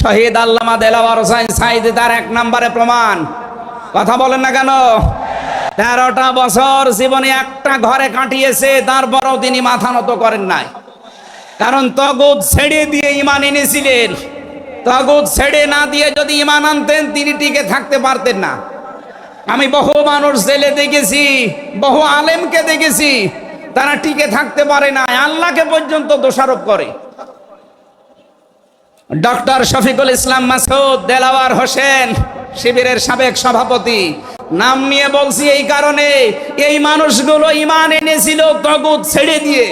শহীদ আল্লামা দেলাওয়ার হোসেন সাঈদী তার 1 নম্বরে প্রমাণ। কথা বলেন না কেন? 13টা বছর জীবনে একটা ঘরে কাটিয়েছে, তারপরেও তিনি মাথা নত করেন নাই। কারণ তাগুত ছেড়ে দিয়ে ঈমান এনেছিলেন। তাগুত ছেড়ে না দিয়ে যদি ঈমান আনতেন তিনি টিকে থাকতে পারতেন না। আমি বহু মানুষ জেলে দেখেছি, বহু আলেমকে দেখেছি, তারা টিকে থাকতে পারে না, আল্লাহকে পর্যন্ত দোষারোপ করে। ডক্টর শফিকুল ইসলাম মাসুদ দেলাওয়ার হোসেন শিবিরের সাবেক সভাপতি, নাম নিয়ে বলছি এই কারণে, এই মানুষগুলো ঈমান এনেছিল তাগুত ছেড়ে দিয়ে।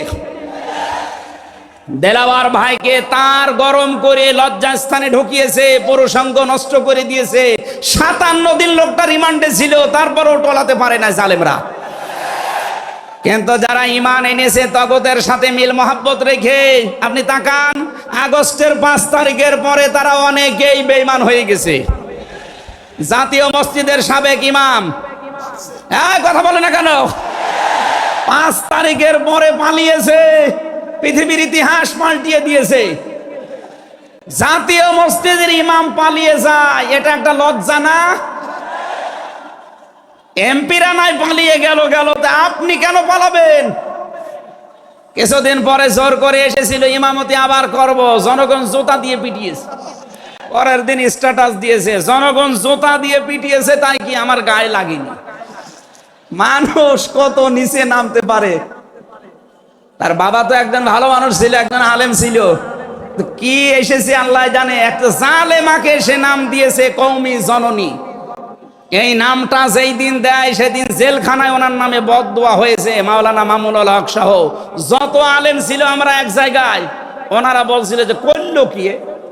দেলাওয়ার ভাইকে তার গরম করে লজ্জাস্থানে ঢুকিয়েছে, পুরুষাঙ্গ নষ্ট করে দিয়েছে। 57 দিন লোকটা রিমান্ডে ছিল, তারপরও টলাতে পারে না জালেমরা। কিন্তু যারা ঈমান এনেছে তাগুতের সাথে মিল মহব্বত রেখে, আপনি তাকান আগস্টের 5 তারিখের পরে তারা অনেকেই বেঈমান হয়ে গেছে। জাতীয় মসজিদের সাবেক ইমাম, কথা বলে না কেন? 5 তারিখের পরে পালিয়েছে, পৃথিবীর ইতিহাস পাল্টিয়ে দিয়েছে। জাতীয় মসজিদের ইমাম পালিয়ে যায়, এটা একটা লজ্জা না? এমপিরা নাই পালিয়ে গেল, আপনি কেন পালাবেন? কিছুদিন পরে জোর করে এসেছিল ইমামতি আবার করব, জনগণ জুতা দিয়ে পিটিয়েছে। পরের দিন স্ট্যাটাস দিয়েছে, জনগণ জুতা দিয়ে পিটিয়েছে, তাই কি আমার গায়ে লাগেনি। মানুষ কত নিচে নামতে পারে। তার বাবা তো একজন ভালো মানুষ ছিল, একজন আলেম ছিল, কি এসেছে আল্লাহ জানে। একটা জালেমাকে সে নাম দিয়েছে কওমি জননী। এই নামটা যেই দিন দেয় সেদিন জেলখানায় ওনার নামে বদদোয়া হয়েছে। মাওলানা মামুনুল হক সহ যত আলেম ছিল আমরা এক জায়গায়, ওনারা বলছিল যে করলো কি